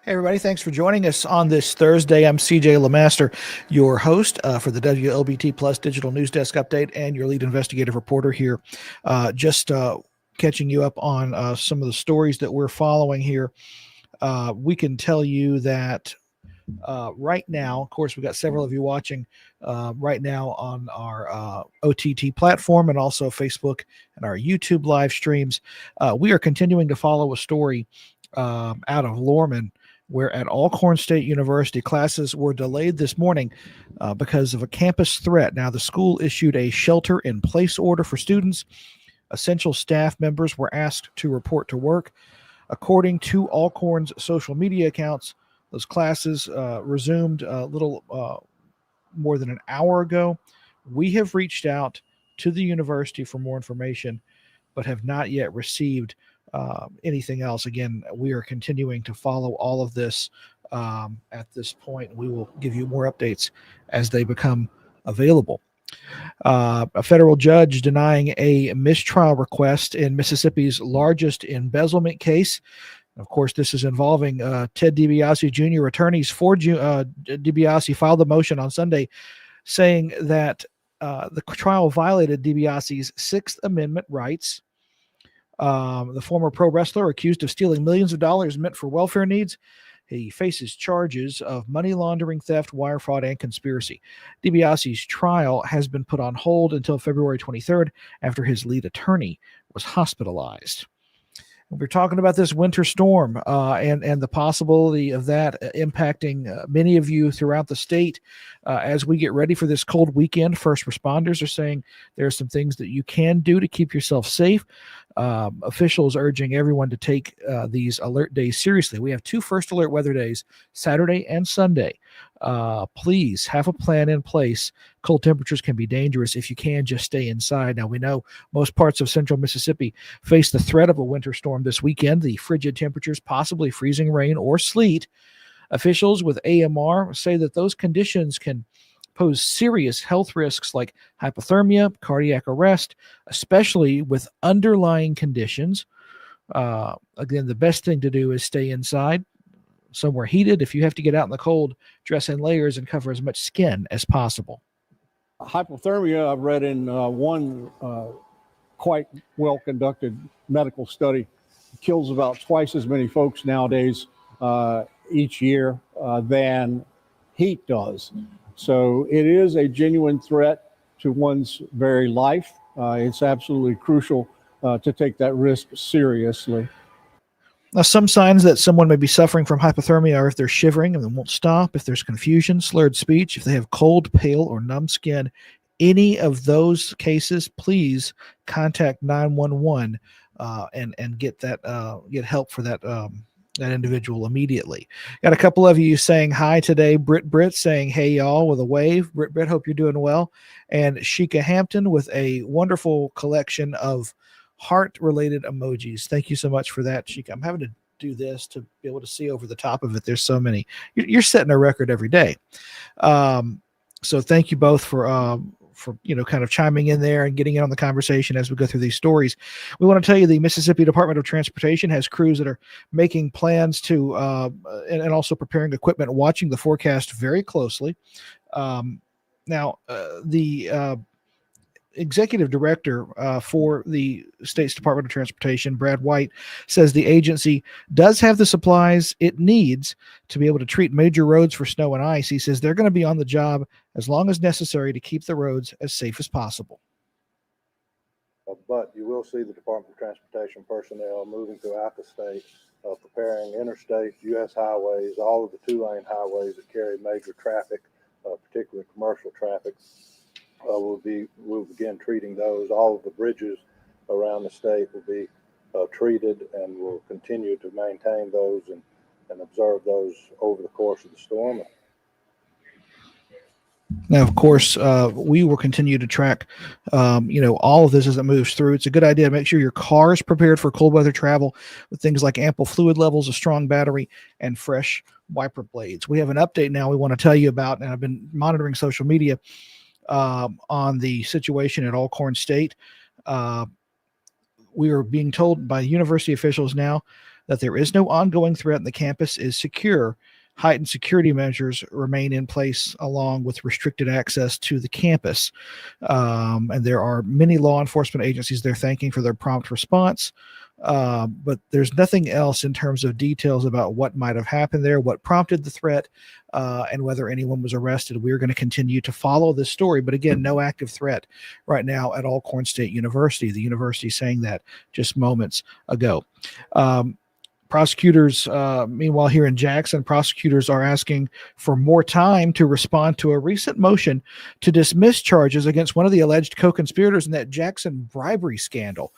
Hey, everybody. Thanks for joining us on this Thursday. I'm CJ LeMaster, your host for the WLBT Plus Digital News Desk Update and your lead investigative reporter here. Just catching you up on some of the stories that we're following here. We can tell you that right now, of course, we've got several of you watching right now on our OTT platform and also Facebook and our YouTube live streams. We are continuing to follow a story out of Lorman, where at Alcorn State University, classes were delayed this morning because of a campus threat. Now, the school issued a shelter-in-place order for students. Essential staff members were asked to report to work. According to Alcorn's social media accounts, those classes resumed a little more than an hour ago. We have reached out to the university for more information, but have not yet received anything else. Again, we are continuing to follow all of this at this point. We will give you more updates as they become available. A federal judge denying a mistrial request in Mississippi's largest embezzlement case. Of course, this is involving Ted DiBiase Jr. Attorneys for DiBiase filed the motion on Sunday saying that the trial violated DiBiase's Sixth Amendment rights. The former pro wrestler accused of stealing millions of dollars meant for welfare needs. He faces charges of money laundering, theft, wire fraud, and conspiracy. DiBiase's trial has been put on hold until February 23rd after his lead attorney was hospitalized. We're talking about this winter storm and the possibility of that impacting many of you throughout the state as we get ready for this cold weekend. First responders are saying there are some things that you can do to keep yourself safe. Officials urging everyone to take these alert days seriously. We have 2 first alert weather days, Saturday and Sunday. Please have a plan in place. Cold temperatures can be dangerous. If you can, just stay inside. Now, we know most parts of central Mississippi face the threat of a winter storm this weekend. The frigid temperatures, possibly freezing rain or sleet. Officials with AMR say that those conditions can pose serious health risks like hypothermia, cardiac arrest, especially with underlying conditions. Again, the best thing to do is stay inside, somewhere heated. If you have to get out in the cold, dress in layers and cover as much skin as possible. Hypothermia, I've read in one quite well-conducted medical study, kills about twice as many folks nowadays each year than heat does. So it is a genuine threat to one's very life. It's absolutely crucial to take that risk seriously. Now, some signs that someone may be suffering from hypothermia are if they're shivering and they won't stop, if there's confusion, slurred speech, if they have cold, pale, or numb skin. Any of those cases, please contact 911 and get that get help for that that individual immediately. Got a couple of you saying hi today. Britt saying hey y'all with a wave. Britt, hope you're doing well. And Sheikah Hampton with a wonderful collection of heart-related emojis. Thank you so much for that, Sheikah. I'm having to do this to be able to see over the top of it. There's so many. You're setting a record every day. So thank you both for kind of chiming in there and getting in on the conversation as we go through these stories. We want to tell you the Mississippi Department of Transportation has crews that are making plans to and also preparing equipment, watching the forecast very closely. Now, the executive director for the state's Department of Transportation, Brad White, says the agency does have the supplies it needs to be able to treat major roads for snow and ice. He says they're going to be on the job as long as necessary to keep the roads as safe as possible. But you will see the Department of Transportation personnel moving throughout the state, preparing interstates, U.S. highways, all of the two-lane highways that carry major traffic, particularly commercial traffic. We'll begin treating those. All of the bridges around the state will be treated, and we'll continue to maintain those and observe those over the course of the storm. Now, of course, we will continue to track, all of this as it moves through. It's a good idea to make sure your car is prepared for cold weather travel with things like ample fluid levels, a strong battery, and fresh wiper blades. We have an update now we want to tell you about, and I've been monitoring social media on the situation at Alcorn State. We are being told by university officials now that there is no ongoing threat and the campus is secure. Heightened security measures remain in place along with restricted access to the campus. And there are many law enforcement agencies they're thanking for their prompt response. But there's nothing else in terms of details about what might have happened there, what prompted the threat, and whether anyone was arrested. We're going to continue to follow this story. But again, no active threat right now at Alcorn State University. The university saying that just moments ago. Prosecutors, meanwhile, here in Jackson, prosecutors are asking for more time to respond to a recent motion to dismiss charges against one of the alleged co-conspirators in that Jackson bribery scandal.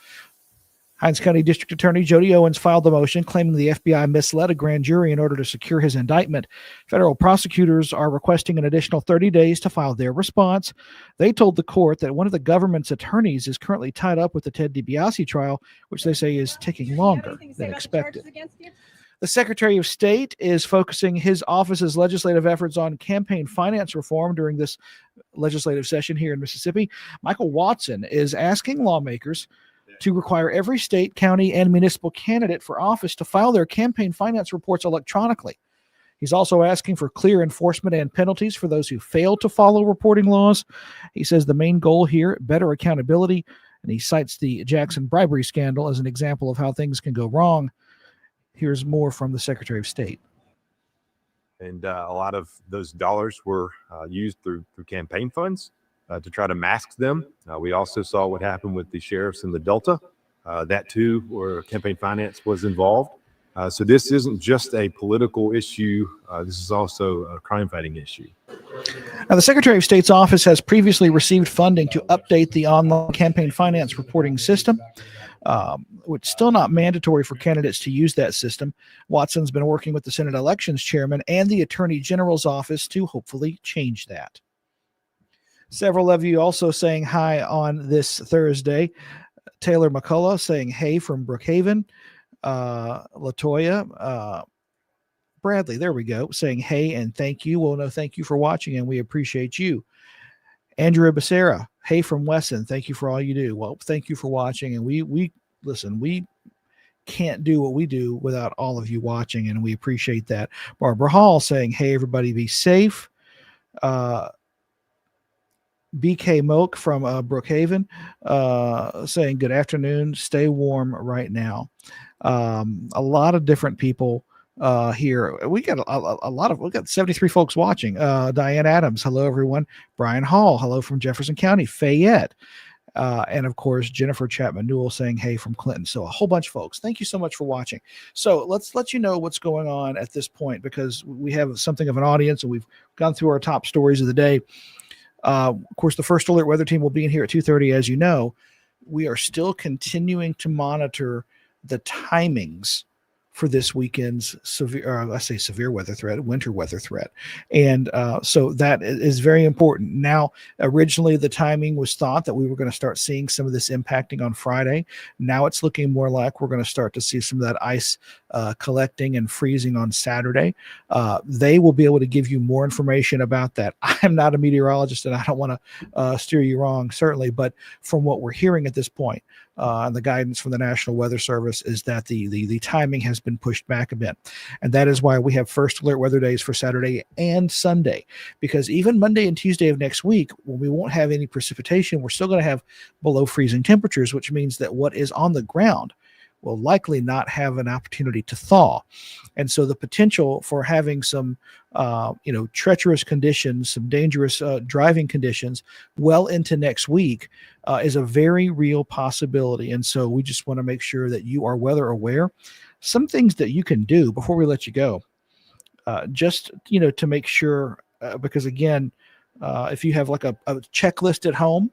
Hinds County District Attorney Jody Owens filed the motion claiming the FBI misled a grand jury in order to secure his indictment. Federal prosecutors are requesting an additional 30 days to file their response. They told the court that one of the government's attorneys is currently tied up with the Ted DiBiase trial, which they say is taking longer than expected. The Secretary of State is focusing his office's legislative efforts on campaign finance reform during this legislative session here in Mississippi. Michael Watson is asking lawmakers to require every state, county, and municipal candidate for office to file their campaign finance reports electronically. He's also asking for clear enforcement and penalties for those who fail to follow reporting laws. He says the main goal here, better accountability, and he cites the Jackson bribery scandal as an example of how things can go wrong. Here's more from the Secretary of State. And a lot of those dollars were used through campaign funds to try to mask them. We also saw what happened with the sheriffs in the Delta. That too, where campaign finance was involved. So this isn't just a political issue. This is also a crime-fighting issue. Now, the Secretary of State's office has previously received funding to update the online campaign finance reporting system, which is still not mandatory for candidates to use that system. Watson's been working with the Senate Elections Chairman and the Attorney General's office to hopefully change that. Several of you also saying hi on this Thursday. Taylor McCullough saying hey from Brookhaven. Latoya, Bradley, there we go, saying hey and thank you. Well, no, thank you for watching and we appreciate you. Andrea Becerra, hey from Wesson, thank you for all you do. Well, thank you for watching, and we listen, we can't do what we do without all of you watching, and we appreciate that. Barbara Hall saying hey, everybody be safe. BK Moak from Brookhaven saying good afternoon, stay warm right now. A lot of different people here. We got we got 73 folks watching. Diane Adams, hello everyone. Brian Hall, hello from Jefferson County. Fayette, and of course Jennifer Chapman Newell saying hey from Clinton. So a whole bunch of folks. Thank you so much for watching. So let's let you know what's going on at this point, because we have something of an audience and we've gone through our top stories of the day. Of course, the First Alert Weather Team will be in here at 2:30, as you know. We are still continuing to monitor the timings for this weekend's severe weather threat, winter weather threat. And so that is very important. Now, originally the timing was thought that we were going to start seeing some of this impacting on Friday. Now it's looking more like we're going to start to see some of that ice collecting and freezing on Saturday. They will be able to give you more information about that. I'm not a meteorologist and I don't want to steer you wrong, certainly, but from what we're hearing at this point, and the guidance from the National Weather Service is that the timing has been pushed back a bit. And that is why we have first alert weather days for Saturday and Sunday, because even Monday and Tuesday of next week, when we won't have any precipitation, we're still going to have below freezing temperatures, which means that what is on the ground will likely not have an opportunity to thaw. And so the potential for having some, treacherous conditions, some dangerous driving conditions well into next week is a very real possibility. And so we just want to make sure that you are weather aware. Some things that you can do before we let you go, to make sure, because again, if you have like a checklist at home,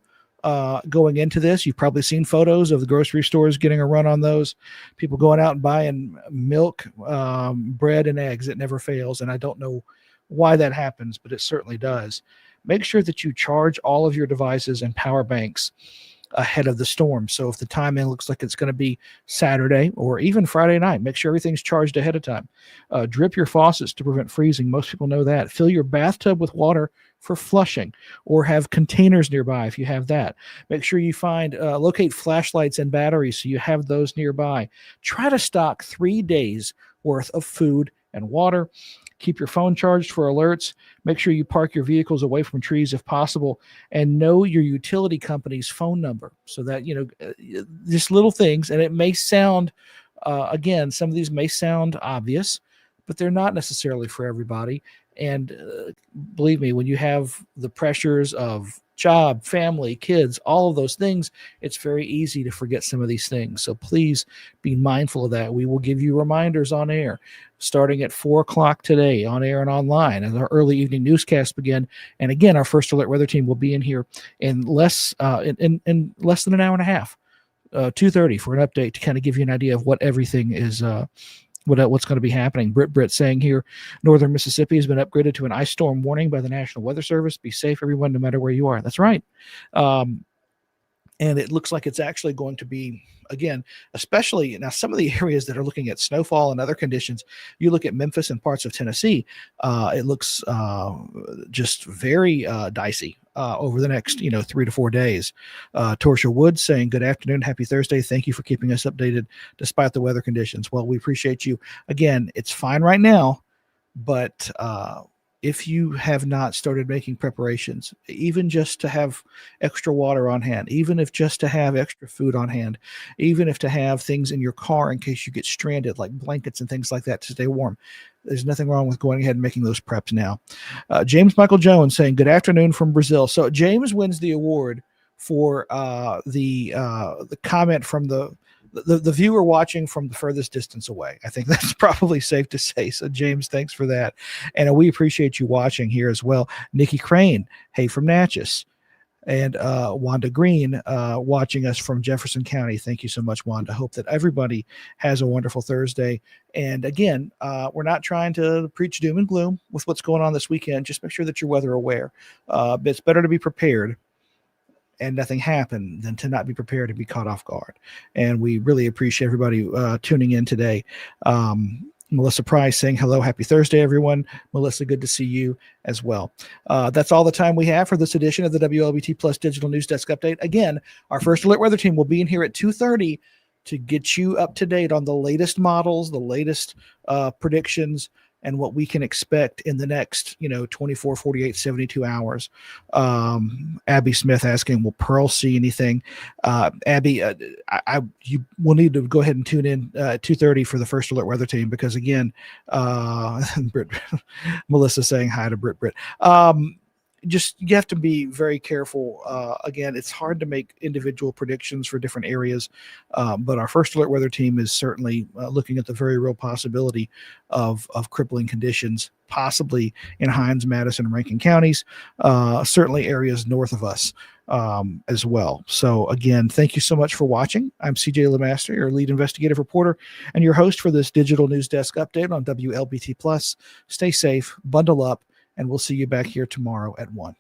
going into this, you've probably seen photos of the grocery stores getting a run on those. People going out and buying milk, bread, and eggs. It never fails. And I don't know why that happens, but it certainly does. Make sure that you charge all of your devices and power banks ahead of the storm. So if the timing looks like it's going to be Saturday or even Friday night, make sure everything's charged ahead of time. Drip your faucets to prevent freezing. Most people know that. Fill your bathtub with water for flushing, or have containers nearby if you have that. Make sure you locate flashlights and batteries so you have those nearby. Try to stock 3 days worth of food and water. Keep your phone charged for alerts. Make sure you park your vehicles away from trees if possible, and know your utility company's phone number so that, just little things. And it may sound, again, some of these may sound obvious, but they're not necessarily for everybody. And believe me, when you have the pressures of job, family, kids, all of those things, it's very easy to forget some of these things. So please be mindful of that. We will give you reminders on air starting at 4:00 today on air and online as our early evening newscasts begin. And again, our first alert weather team will be in here in less in less than an hour and a half, 2:30 for an update to kind of give you an idea of what everything is, what's going to be happening. Britt saying here, northern Mississippi has been upgraded to an ice storm warning by the National Weather Service. Be safe, everyone, no matter where you are. That's right. And it looks like it's actually going to be, again, especially now some of the areas that are looking at snowfall and other conditions. You look at Memphis and parts of Tennessee, it looks just very dicey over the next 3 to 4 days. Torsha Woods saying, good afternoon, happy Thursday, thank you for keeping us updated despite the weather conditions. Well, we appreciate you. Again, it's fine right now, but if you have not started making preparations, even just to have extra water on hand, even if just to have extra food on hand, even if to have things in your car in case you get stranded, like blankets and things like that to stay warm, there's nothing wrong with going ahead and making those preps now. James Michael Jones saying, good afternoon from Brazil. So James wins the award for the comment from the viewer watching from the furthest distance away. I think that's probably safe to say. So James, thanks for that. And we appreciate you watching here as well. Nikki Crane, hey, from Natchez. And Wanda Green watching us from Jefferson County. Thank you so much, Wanda. Hope that everybody has a wonderful Thursday. And again, we're not trying to preach doom and gloom with what's going on this weekend. Just make sure that you're weather aware. But it's better to be prepared and nothing happen than to not be prepared to be caught off guard. And we really appreciate everybody tuning in today. Melissa Price saying hello, happy Thursday, everyone. Melissa, good to see you as well. That's all the time we have for this edition of the WLBT Plus Digital News Desk Update. Again, our first alert weather team will be in here at 2:30 to get you up to date on the latest models, the latest predictions, and what we can expect in the next, 24, 48, 72 hours. Abby Smith asking, will Pearl see anything? Abby, you will need to go ahead and tune in at 2:30 for the first alert weather team, because again, Melissa saying hi to Britt. You have to be very careful. Again, it's hard to make individual predictions for different areas, but our first alert weather team is certainly looking at the very real possibility of crippling conditions, possibly in Hinds, Madison, and Rankin counties, certainly areas north of us. as well. So again, thank you so much for watching. I'm CJ Lemaster, your lead investigative reporter and your host for this digital news desk update on WLBT Plus. Stay safe, bundle up, and we'll see you back here tomorrow at 1.